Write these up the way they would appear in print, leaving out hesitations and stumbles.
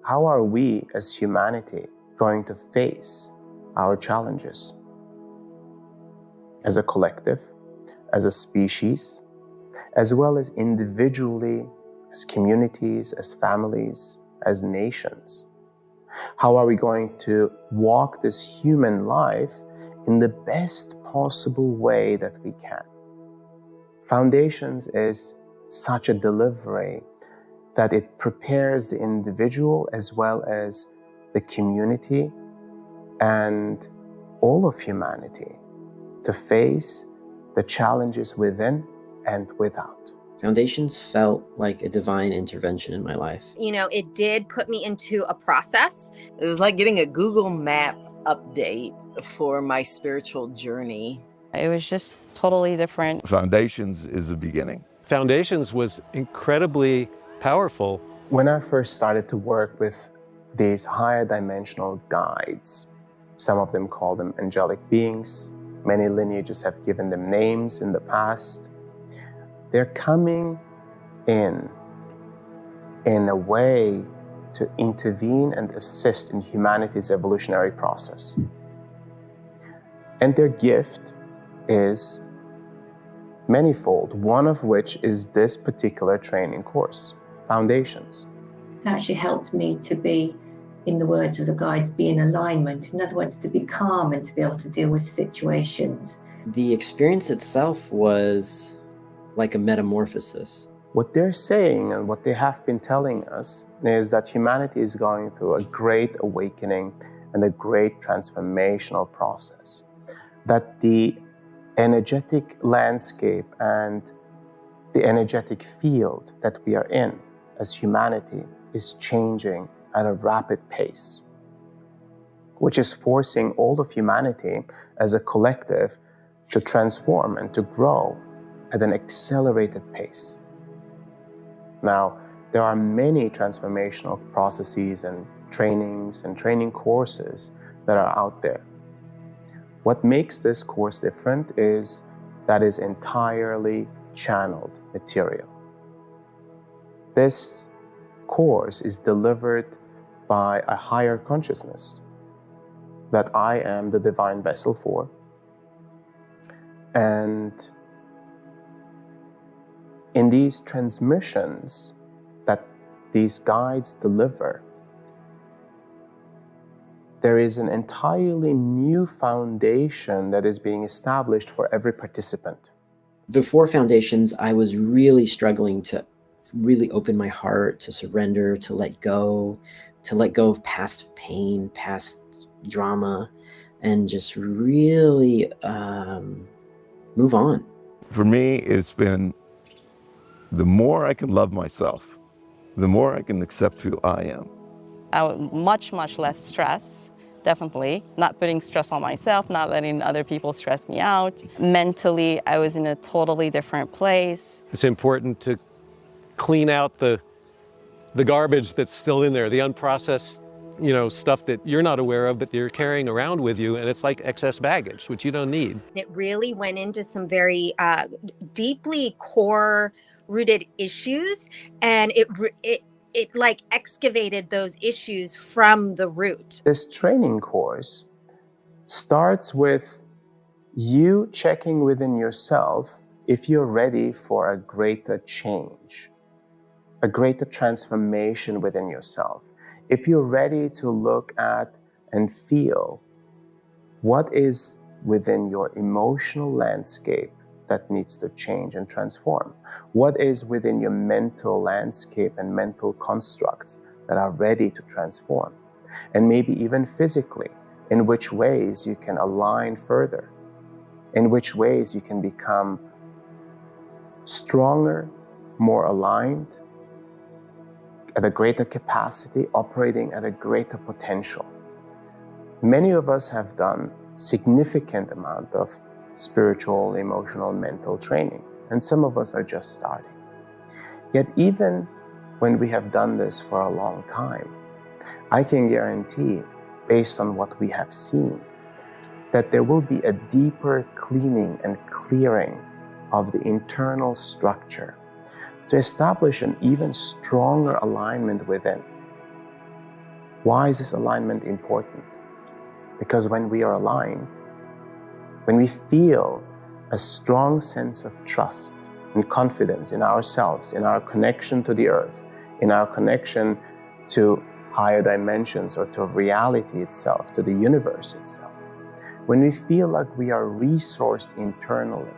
how are we as humanity going to face our challenges as a collective, as a species, as well as individually, as communities, as families, as nations? How are we going to walk this human life in the best possible way that we can? Foundations is such a delivery that it prepares the individual as well as the community and all of humanity to face the challenges within and without. Foundations felt like a divine intervention in my life. You know, it did put me into a process. It was like getting a Google Map update for my spiritual journey. It was just totally different. Foundations is the beginning. Foundations was incredibly powerful. When I first started to work with these higher dimensional guides, some of them call them angelic beings, many lineages have given them names in the past. They're coming in a way to intervene and assist in humanity's evolutionary process. And their gift is manifold, one of which is this particular training course, Foundations. It's actually helped me to be, in the words of the guides, be in alignment. In other words, to be calm and to be able to deal with situations. The experience itself was like a metamorphosis. What they're saying and what they have been telling us is that humanity is going through a great awakening and a great transformational process. That the energetic landscape and the energetic field that we are in as humanity is changing at a rapid pace, which is forcing all of humanity as a collective to transform and to grow at an accelerated pace. Now, there are many transformational processes and trainings and training courses that are out there. What makes this course different is that it's entirely channeled material. This course is delivered by a higher consciousness that I am the divine vessel for. And in these transmissions that these guides deliver, there is an entirely new foundation that is being established for every participant. Before Foundations, I was really struggling to really open my heart, to surrender, to let go of past pain, past drama, and just really move on. For me, it's been the more I can love myself, the more I can accept who I am. Much less stress, definitely. Not putting stress on myself, not letting other people stress me out. Mentally, I was in a totally different place. It's important to clean out the garbage that's still in there, the unprocessed, stuff that you're not aware of, but you're carrying around with you, and it's like excess baggage, which you don't need. It really went into some very deeply core-rooted issues, and it like excavated those issues from the root. This training course starts with you checking within yourself if you're ready for a greater change, a greater transformation within yourself. If you're ready to look at and feel what is within your emotional landscape that needs to change and transform, what is within your mental landscape and mental constructs that are ready to transform, and maybe even physically, in which ways you can align further, in which ways you can become stronger, more aligned, at a greater capacity, operating at a greater potential. Many of us have done significant amount of spiritual, emotional, mental training, and some of us are just starting. Yet even when we have done this for a long time, I can guarantee, based on what we have seen, that there will be a deeper cleaning and clearing of the internal structure to establish an even stronger alignment within. Why is this alignment important? Because when we are aligned, when we feel a strong sense of trust and confidence in ourselves, in our connection to the earth, in our connection to higher dimensions or to reality itself, to the universe itself, when we feel like we are resourced internally,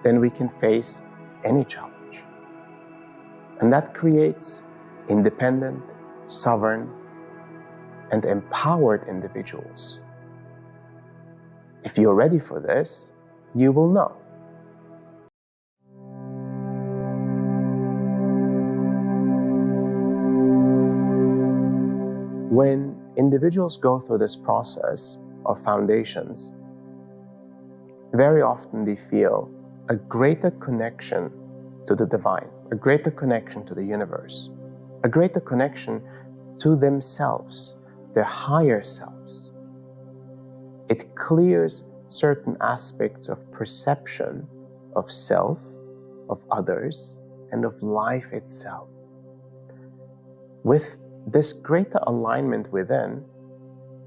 then we can face any challenge. And that creates independent, sovereign, and empowered individuals. If you're ready for this, you will know. When individuals go through this process of foundations, very often they feel a greater connection to the divine, a greater connection to the universe, a greater connection to themselves, their higher selves. It clears certain aspects of perception of self, of others, and of life itself. With this greater alignment within,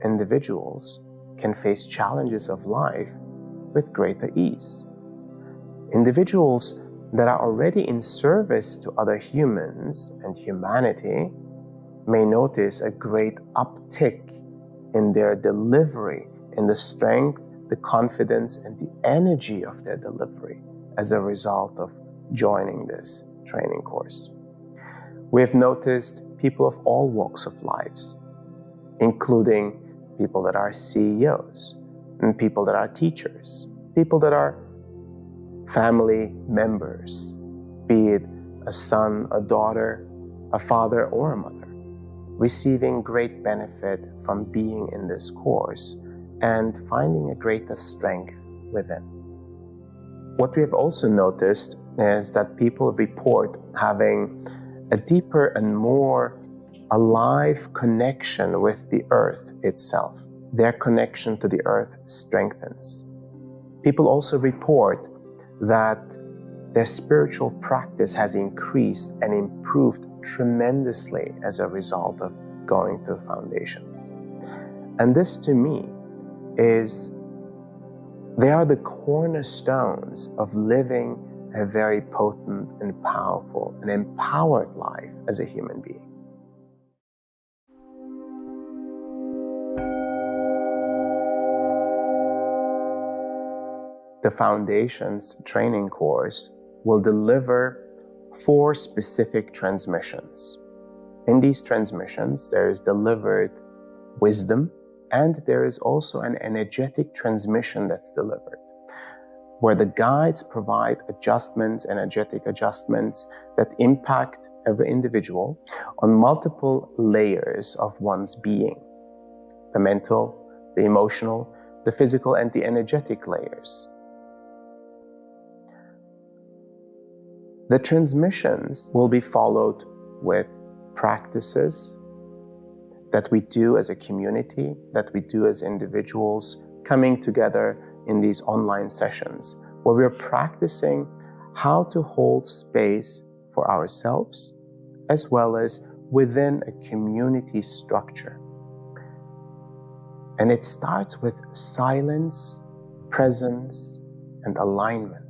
individuals can face challenges of life with greater ease. Individuals that are already in service to other humans and humanity may notice a great uptick in their delivery, in the strength, the confidence, and the energy of their delivery as a result of joining this training course. We've noticed people of all walks of lives, including people that are CEOs, and people that are teachers, people that are family members, be it a son, a daughter, a father, or a mother, receiving great benefit from being in this course and finding a greater strength within. What we have also noticed is that people report having a deeper and more alive connection with the earth itself. Their connection to the earth strengthens. People also report that their spiritual practice has increased and improved tremendously as a result of going through foundations. And this to me they are the cornerstones of living a very potent and powerful and empowered life as a human being. The Foundations training course will deliver 4 specific transmissions. In these transmissions, there is delivered wisdom, and there is also an energetic transmission that's delivered, where the guides provide adjustments, energetic adjustments that impact every individual on multiple layers of one's being: the mental, the emotional, the physical, and the energetic layers. The transmissions will be followed with practices that we do as a community, that we do as individuals, coming together in these online sessions, where we're practicing how to hold space for ourselves, as well as within a community structure. And it starts with silence, presence, and alignment.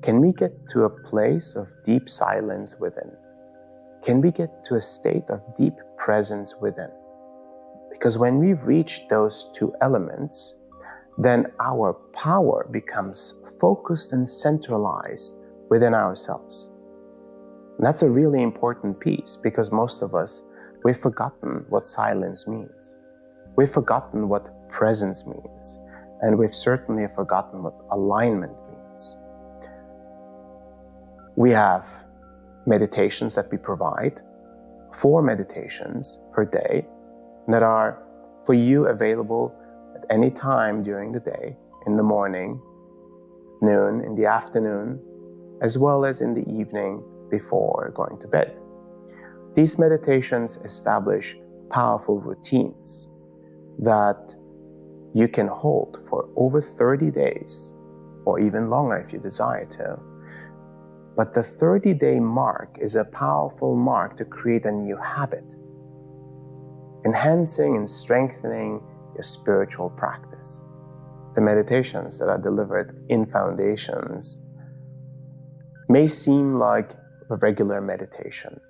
Can we get to a place of deep silence within? Can we get to a state of deep presence within? Because when we reach those 2 elements, then our power becomes focused and centralized within ourselves. And that's a really important piece, because most of us, we've forgotten what silence means. We've forgotten what presence means. And we've certainly forgotten what alignment means. We have meditations that we provide, 4 meditations per day that are for you available at any time during the day, in the morning, noon, in the afternoon, as well as in the evening before going to bed. These meditations establish powerful routines that you can hold for over 30 days, or even longer if you desire to. But the 30-day mark is a powerful mark to create a new habit. enhancing and strengthening your spiritual practice. The meditations that are delivered in foundations may seem like a regular meditation,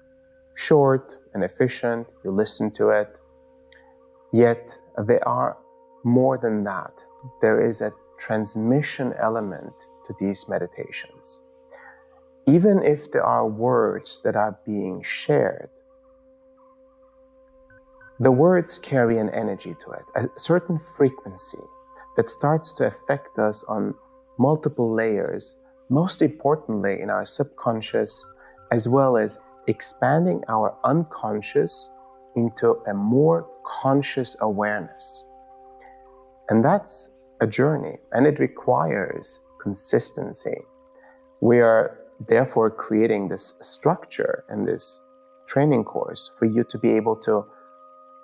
short and efficient, you listen to it, yet they are more than that. There is a transmission element to these meditations. Even if there are words that are being shared, the words carry an energy to it, a certain frequency that starts to affect us on multiple layers, most importantly in our subconscious, as well as expanding our unconscious into a more conscious awareness. And that's a journey, and it requires consistency. We are therefore creating this structure and this training course for you to be able to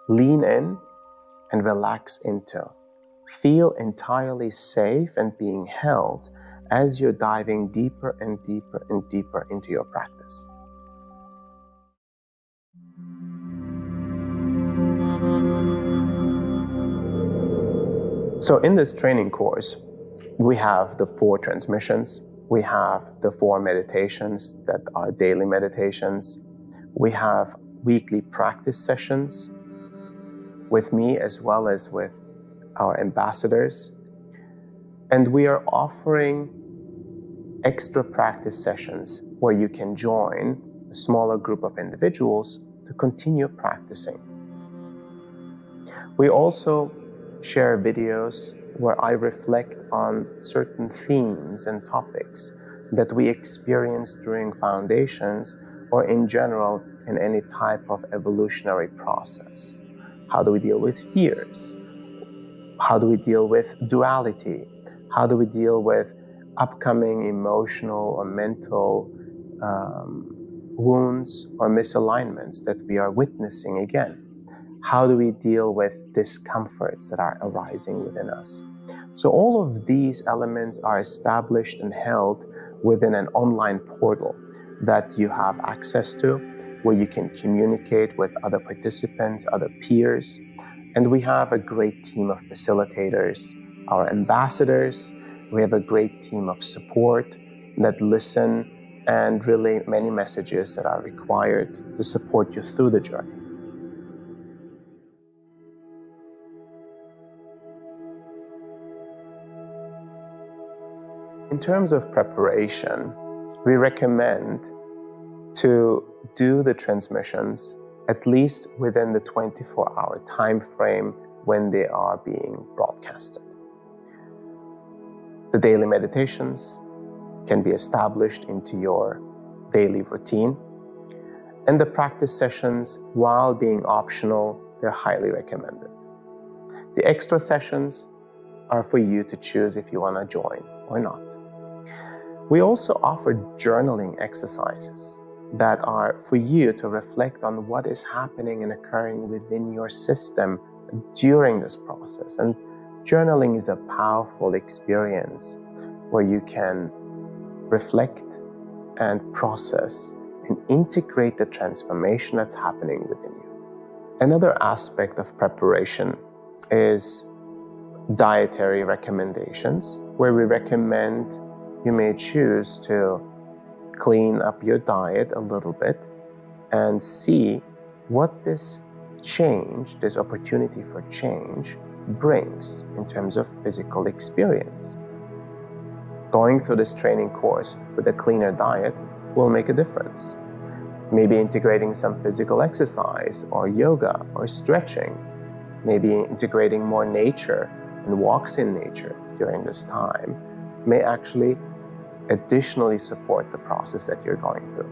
lean in and relax into. Feel entirely safe and being held as you're diving deeper and deeper and deeper into your practice. So in this training course, we have the 4 transmissions, we have the 4 meditations that are daily meditations, we have weekly practice sessions with me as well as with our ambassadors, and we are offering extra practice sessions where you can join a smaller group of individuals to continue practicing. We also share videos where I reflect on certain themes and topics that we experience during foundations or in general in any type of evolutionary process. How do we deal with fears? How do we deal with duality? How do we deal with upcoming emotional or mental wounds or misalignments that we are witnessing again? How do we deal with discomforts that are arising within us? So all of these elements are established and held within an online portal that you have access to, where you can communicate with other participants, other peers. And we have a great team of facilitators, our ambassadors. We have a great team of support that listen and relay many messages that are required to support you through the journey. In terms of preparation, we recommend to do the transmissions at least within the 24-hour time frame when they are being broadcasted. The daily meditations can be established into your daily routine, and the practice sessions, while being optional, they're highly recommended. The extra sessions are for you to choose if you want to join or not. We also offer journaling exercises that are for you to reflect on what is happening and occurring within your system during this process. And journaling is a powerful experience where you can reflect and process and integrate the transformation that's happening within you. Another aspect of preparation is dietary recommendations, where we recommend you may choose to clean up your diet a little bit and see what this change, this opportunity for change, brings in terms of physical experience. Going through this training course with a cleaner diet will make a difference. Maybe integrating some physical exercise or yoga or stretching, maybe integrating more nature and walks in nature during this time may actually additionally support the process that you're going through.